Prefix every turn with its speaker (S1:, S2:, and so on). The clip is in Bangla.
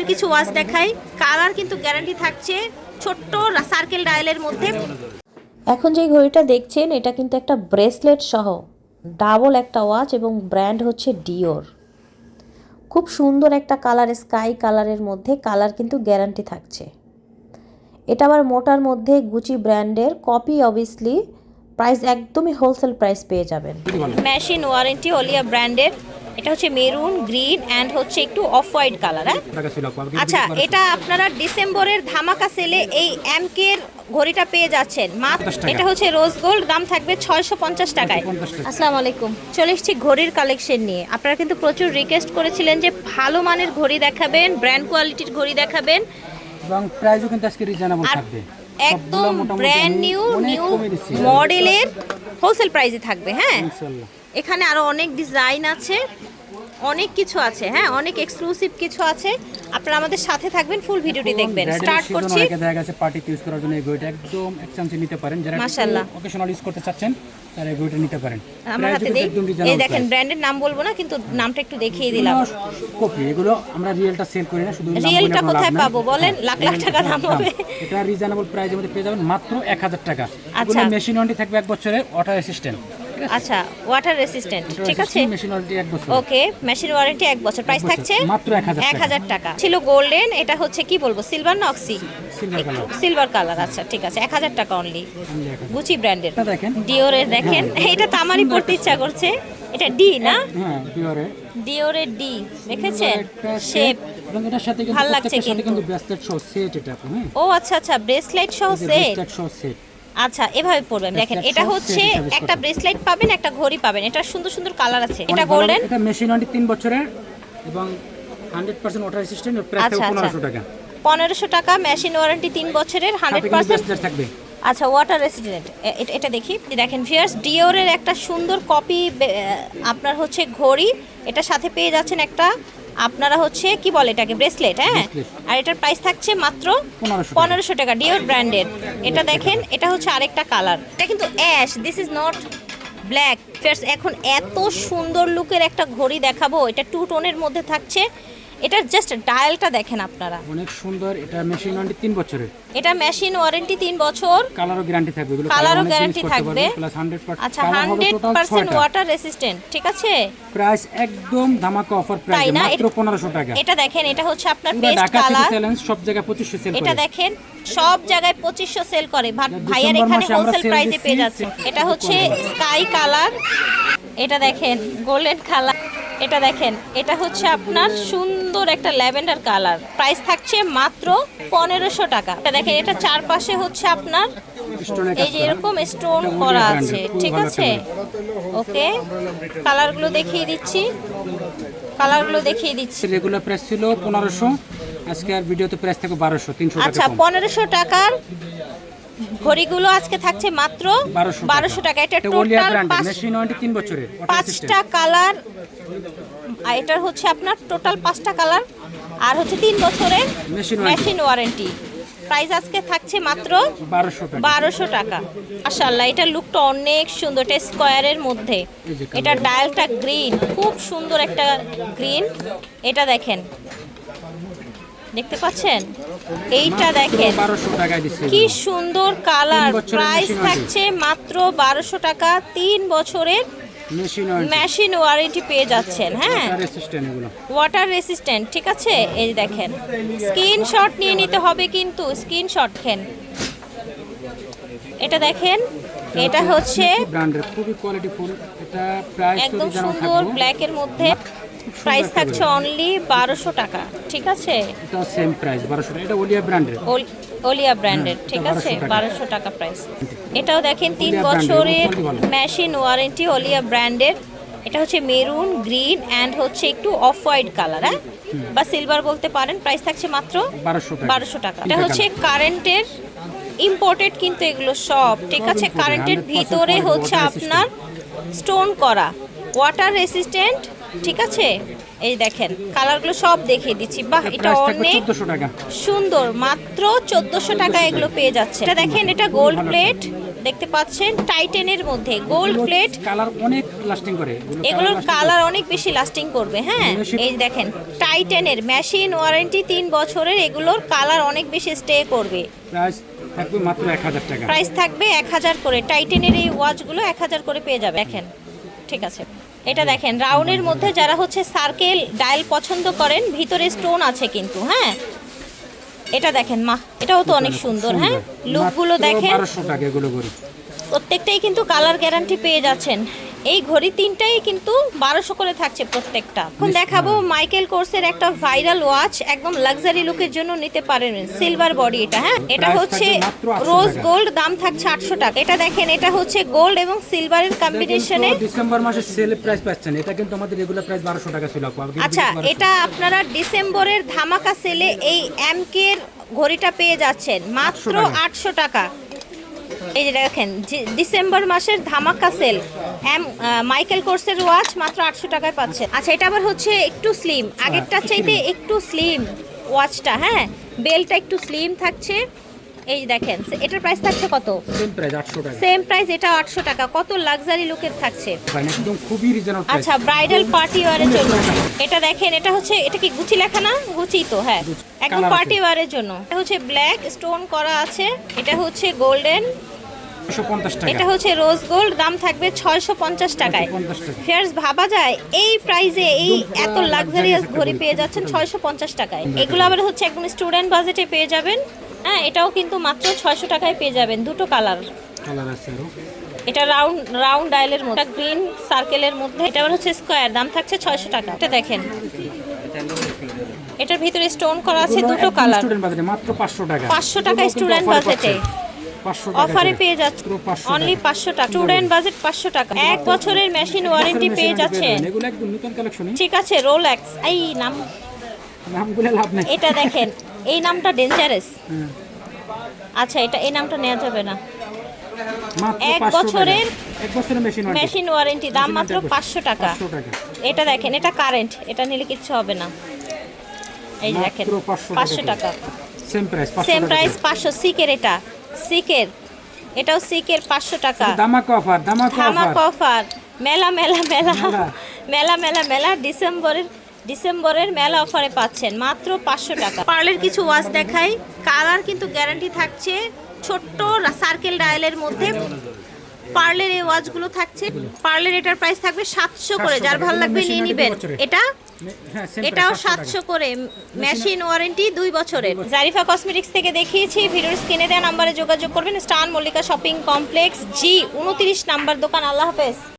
S1: গোল্ডের কিছু ওয়াচ দেখাই। কালার কিন্তু গ্যারান্টি থাকছে, ছোট্ট সার্কেল ডায়ালের মধ্যে। এখন যে ঘড়িটা দেখছেন এটা কিন্তু একটা ব্রেসলেট সহ ডাবল একটা ওয়াচ এবং ব্র্যান্ড হচ্ছে ডিওর। খুব সুন্দর একটা কালার, স্কাই কালারের মধ্যে, কালার কিন্তু গ্যারান্টি থাকছে। এটা আবার মোটার মধ্যে গুচি ব্র্যান্ডের কপি, অবভিয়াসলি প্রাইস একদমই হোলসেল প্রাইস পেয়ে যাবেন। মেশিন ওয়ারেন্টি ওলিয়া ব্র্যান্ডের, এটা হচ্ছে মেরুন, গ্রিন অ্যান্ড হচ্ছে একটু অফ হোয়াইট কালার। আচ্ছা, এটা আপনারা ডিসেম্বরের ধামাকা সেলে এই এমকের ঘড়িটা পেয়ে যাচ্ছেন মাত্র। এটা হচ্ছে রোজ গোল্ড, দাম থাকবে 650 টাকায়। আসসালামু আলাইকুম, চলে এসেছি ঘড়ির কালেকশন নিয়ে। আপনারা কিন্তু প্রচুর রিকোয়েস্ট করেছিলেন যে ভালো মানের ঘড়ি দেখাবেন, ব্র্যান্ড কোয়ালিটির ঘড়ি দেখাবেন
S2: এবং প্রাইসও কিন্তু আজকে রিজনেবল থাকবে,
S1: একদম ব্র্যান্ড নিউ মডেলের হোলসেল প্রাইসে থাকবে। হ্যাঁ, এখানে আরো অনেক ডিজাইন আছে, অনেক কিছু আছে। হ্যাঁ, অনেক এক্সক্লুসিভ কিছু আছে। আপনারা আমাদের সাথে থাকবেন, ফুল ভিডিওটি দেখবেন। স্টার্ট করছি।
S2: দেখা গেছে পার্টিতে ইউজ করার জন্য এই ঘড়িটা একদম এক্সচেঞ্জে নিতে পারেন, যারা
S1: মাশাআল্লাহ
S2: অকেশনাল ইউজ করতে চাচ্ছেন তারা এই ঘড়িটা নিতে পারেন।
S1: আমার হাতে দেই, এই দেখেন ব্র্যান্ডের নাম বলবো না, কিন্তু নামটা একটু দেখিয়ে দিলাম।
S2: কপি, এগুলো আমরা রিয়েলটা সেল করি না, শুধু
S1: রিয়েলটা কোথায় পাবো বলেন? লাখ লাখ টাকা দাম হবে।
S2: এটা রিজনেবল প্রাইসের মধ্যে পেয়ে যাবেন মাত্র 1000 টাকা। এগুলো মেশিন ওয়ারেন্টি থাকবে 1 বছরের, ওয়াটার রেসিস্ট্যান্ট।
S1: আচ্ছা, ওয়াটার রেসিস্ট্যান্ট, ঠিক আছে।
S2: মেশিন ওয়ারেন্টি 1 বছর।
S1: ওকে, মেশিন ওয়ারেন্টি 1 বছর। প্রাইস থাকছে
S2: মাত্র
S1: 1000 টাকা। ছিল গোল্ডেন, এটা হচ্ছে কি বলবো, সিলভার না অক্সি? Silver colour. আচ্ছা, ঠিক আছে, 1000 টাকা অনলি। গুচি ব্র্যান্ডের, ডিওরের। দেখেন এটা তো আমারই পড়তে ইচ্ছা করছে। এটা ডি না?
S2: হ্যাঁ,
S1: ডিওরের ডি, দেখেছেন শেপ
S2: এবং এটার সাথে
S1: ভালো লাগছে
S2: কিন্তু ব্রেসলেট সহ সেট। এটা
S1: ও আচ্ছা আচ্ছা, ব্রেসলেট সহ সেট। আচ্ছা, এভাবে পড়বেন। দেখেন এটা হচ্ছে একটা ব্রেসলেট পাবেন, একটা ঘড়ি পাবেন। এটা সুন্দর সুন্দর কালার আছে। এটা গোল্ডেন,
S2: এটা মেশিন ওয়ারেন্টি 3 বছরের এবং 100% ওয়াটার রেসিস্ট্যান্ট। প্রাইস 1500 টাকা।
S1: 1500 টাকা মেশিন ওয়ারেন্টি 3 বছরের, 100%
S2: থাকবে।
S1: আচ্ছা, ওয়াটার রেসিস্ট্যান্ট। এটা দেখি, দেখেন ভিউয়ার্স, ডিওরের একটা সুন্দর কপি আপনার হচ্ছে ঘড়ি। এটা সাথে পেয়ে যাচ্ছেন একটা আপনারা হচ্ছে কি বলে এটাকে, ব্রেসলেট। হ্যাঁ, আর এটার প্রাইস থাকছে মাত্র 1500 টাকা, ডিওর ব্র্যান্ডের। এটা দেখেন, এটা হচ্ছে আরেকটা কালার। এটা কিন্তু ash, this is not black. Fierce, এখন এত সুন্দর লুকের একটা ঘড়ি দেখাবো। এটা 2 টোনের মধ্যে থাকছে। এটার জাস্ট ডায়ালটা দেখেন আপনারা,
S2: অনেক সুন্দর। এটা মেশিন ওয়ারেন্টি 3 বছরের।
S1: এটা মেশিন ওয়ারেন্টি 3 বছর।
S2: কালারও গ্যারান্টি থাকবে, এগুলো
S1: কালারও গ্যারান্টি থাকবে
S2: প্লাস 100%।
S1: আচ্ছা, 100% ওয়াটার রেসিস্ট্যান্ট, ঠিক আছে।
S2: প্রাইস একদম ধামাকা অফার প্রাইস, মাত্র 1500 টাকা।
S1: এটা দেখেন, এটা হচ্ছে আপনার বেস্ট কালার।
S2: চ্যালেঞ্জ সব জায়গায় 2500 সেল করে।
S1: এটা দেখেন, সব জায়গায় 2500 সেল করে, ভাইয়ার এখানে হোলসেল প্রাইসে পেয়ে যাচ্ছে। এটা হচ্ছে স্কাই কালার। এটা দেখেন গোল্ডেন কালার। এটা দেখেন, এটা হচ্ছে আপনার সুন্দর একটা ল্যাভেন্ডার কালার। প্রাইস থাকছে মাত্র 1500 টাকা। এটা দেখেন, এটা চারপাশে হচ্ছে আপনার এই যে এরকম স্টোন করা আছে, ঠিক আছে। ওকে, কালারগুলো দেখিয়ে দিচ্ছি,
S2: রেগুলার প্রাইস ছিল 1500, আজকে আর ভিডিওতে প্রাইস থাকবে 1200, 300 টাকা।
S1: আচ্ছা, 1500 টাকার ঘড়িগুলো আজকে থাকছে মাত্র 1200 টাকা। এটা টোটাল
S2: মেশিন ওয়ারেন্টি 3 বছরের,
S1: 5টা কালার। আর এটার হচ্ছে আপনার টোটাল 5টা কালার, আর হচ্ছে 3 বছরের মেশিন ওয়ারেন্টি। প্রাইস আজকে থাকছে মাত্র 1200 টাকা। মাশাআল্লাহ, এটা লুকটা অনেক সুন্দর। এটা স্কয়ারের মধ্যে, এটা ডায়ালটা গ্রিন, খুব সুন্দর একটা গ্রিন। এটা দেখেন, দেখতে পাচ্ছেন, এইটা দেখেন কি সুন্দর কালার। প্রাইস থাকছে মাত্র 1200 টাকা, 3 বছরের মেশিন ওয়ারেন্টি পেয়ে যাচ্ছেন। হ্যাঁ, ওয়াটার রেসিস্ট্যান্ট, ঠিক আছে। এই দেখেন, স্ক্রিনশট নিয়ে নিতে হবে, কিন্তু স্ক্রিনশট খেন। এটা দেখেন, এটা হচ্ছে
S2: ব্র্যান্ডের, খুবই কোয়ালিটিফুল। এটা প্রাইস
S1: একদম সুন্দর ব্ল্যাকের মধ্যে। প্রাইস থাকছে অনলি 1200 টাকা, ঠিক আছে।
S2: এটা সেম প্রাইস 1200 টাকা। এটা ওলিয়া ব্র্যান্ডের,
S1: ওলিয়া ব্র্যান্ডের, ঠিক আছে, 1200 টাকা প্রাইস। এটাও দেখেন 3 বছরের মেশিন ওয়ারেন্টি, ওলিয়া ব্র্যান্ডের। এটা হচ্ছে মেরুন, গ্রিন অ্যান্ড হচ্ছে একটু অফ হোয়াইট কালার, হ্যাঁ, বা সিলভার বলতে পারেন। প্রাইস থাকছে মাত্র 1200 টাকা। এটা হচ্ছে কারেন্টের ইম্পোর্টেড, কিন্তু এগুলো সব, ঠিক আছে। কারেন্টের ভিতরে হচ্ছে আপনার স্টোন করা, ওয়াটার রেসিস্ট্যান্ট, ঠিক আছে। এই দেখেন, কালারগুলো সব দেখিয়ে দিচ্ছি। বাহ, এটা অনেক সুন্দর, মাত্র 1400 টাকা এগুলো পেয়ে যাচ্ছে। এটা দেখেন, এটা গোল্ড প্লেট, দেখতে পাচ্ছেন টাইটেনের মধ্যে গোল্ড প্লেট।
S2: কালার অনেক লাস্টিং করে,
S1: এগুলোর কালার অনেক বেশি লাস্টিং করবে। হ্যাঁ, এই দেখেন টাইটেনের মেশিন ওয়ারেন্টি 3 বছরের, এগুলোর কালার অনেক বেশি স্টে করবে।
S2: প্রাইস থাকবে মাত্র 1000 টাকা।
S1: প্রাইস থাকবে 1000 করে। টাইটেনের এই ওয়াচগুলো 1000 করে পেয়ে যাবে। দেখেন, ঠিক আছে। এটা দেখেন রাউন্ডের মধ্যে যারা হচ্ছে সার্কেল ডায়াল পছন্দ করেন, ভিতরে স্টোন আছে কিন্তু। হ্যাঁ, এটা দেখেন মা, এটাও তো অনেক সুন্দর। হ্যাঁ, লুকগুলো দেখেন।
S2: 1200 টাকা এগুলো করে।
S1: প্রত্যেকটাই কিন্তু কালার গ্যারান্টি পেয়ে যাচ্ছেন। এই ঘড়ি তিনটাই কিন্তু 1200 করে থাকছে প্রত্যেকটা। এখন দেখাবো মাইকেল কোর্সের একটা ভাইরাল ওয়াচ, একদম লাক্সারি লুকের জন্য নিতে পারেন। সিলভার বডি এটা। হ্যাঁ, এটা হচ্ছে রোজ গোল্ড, দাম থাকছে 800 টাকা। এটা দেখেন, এটা হচ্ছে গোল্ড এবং সিলভারের কম্বিনেশনে।
S2: ডিসেম্বর মাসে সেল প্রাইস পাচ্ছেন, এটা কিন্তু আমাদের রেগুলার প্রাইস 1200 টাকা ছিল।
S1: আচ্ছা, এটা আপনারা ডিসেম্বরের ধামাকা সেলে এই এমকে এর ঘড়িটা পেয়ে যাচ্ছেন মাত্র 800 টাকা। এই যে দেখেন, ডিসেম্বর মাসের ধামাকা সেল মাইকেল কোর্সের ওয়াচ মাত্র 800 টাকায় পাচ্ছেন। আচ্ছা, এটা আবার হচ্ছে একটু স্লিম, আগেরটার চাইতে একটু স্লিম ওয়াচটা। হ্যাঁ, বেলটা একটু স্লিম থাকছে। এই যে দেখেন, এটার প্রাইস থাকছে কত?
S2: সেম প্রাইস 800 টাকা।
S1: সেম প্রাইস, এটা 800 টাকা। কত লাক্সারি লুকের থাকছে।
S2: মানে একদম খুবই রিজনেবল প্রাইস।
S1: আচ্ছা, ব্রাইডাল পার্টি ওয়্যারের জন্য এটা দেখেন, এটা হচ্ছে, এটা কি গুচি লেখা না? গুচি তো। হ্যাঁ, একদম পার্টি ওয়্যারের জন্য। এটা হচ্ছে ব্ল্যাক স্টোন করা আছে, এটা হচ্ছে গোল্ডেন,
S2: 650 টাকা।
S1: এটা হচ্ছে রোজ গোল্ড, দাম থাকবে 650 টাকায়। ফেয়ার্স, ভাবা যায় এই প্রাইসে এই এত লাক্সারিয়াস ঘড়ি পেয়ে যাচ্ছেন 650 টাকায়। এগুলো আবার হচ্ছে একদম স্টুডেন্ট বাজেটে পেয়ে যাবেন। হ্যাঁ, এটাও কিন্তু মাত্র 600 টাকায় পেয়ে যাবেন। দুটো কালার
S2: আছে আরো।
S1: এটা রাউন্ড ডায়ালের মধ্যে, গ্রিন সার্কেলের মধ্যে। এটা আবার হচ্ছে স্কয়ার, দাম থাকছে 600 টাকা। এটা দেখেন, এটার ভিতরে স্টোন করা আছে, দুটো কালার।
S2: স্টুডেন্ট বাজেটে মাত্র 500 টাকা।
S1: 500 টাকা স্টুডেন্ট বাজেটে অফারে পেয়ে যাচ্ছে। অনলি 500 টাকা স্টুডেন্ট বাজেট, 500 টাকা। 1 বছরের মেশিন ওয়ারেন্টি পেয়ে যাচ্ছেন।
S2: এগুলো একদম নতুন কালেকশন।
S1: ঠিক আছে, রোলেক্স। এই
S2: নামগুলো লাভ নাই।
S1: এটা দেখেন, এই নামটা ডেঞ্জারাস। আচ্ছা, এই নামটা নেওয়া যাবে না।
S2: মাত্র
S1: 1 বছরের
S2: মেশিন
S1: ওয়ারেন্টি, দাম মাত্র 500 টাকা। এটা দেখেন, এটা কারেন্ট, এটা নিলে কিচ্ছু হবে না। এই দেখেন, 500 টাকা।
S2: Same price
S1: 500। সিকের, এটাও সিকের 500 টাকা।
S2: ধামাকা অফার।
S1: মেলা ডিসেম্বরের মেলা অফারে পাচ্ছেন মাত্র 500 টাকা। পার্লের কিছু ওয়াচ দেখাই, কালার কিন্তু গ্যারান্টি থাকছে। ছোট্ট সার্কেল ডায়ালের মধ্যে পার্লের এই ওয়াচগুলো থাকছে। পার্লের এটার প্রাইস থাকবে 700 করে, যার ভালো লাগবে নিয়ে নেবেন। এটাও 700 করে, মেশিন ওয়ারেন্টি 2 বছরের। জারিফা কসমেটিক্স থেকে দেখিয়েছি। ভিডিওর স্ক্রিনে দেওয়া নাম্বারে যোগাযোগ করবেন। স্টান Mallika shopping complex G 29 number দোকান। আল্লাহ হাফেজ।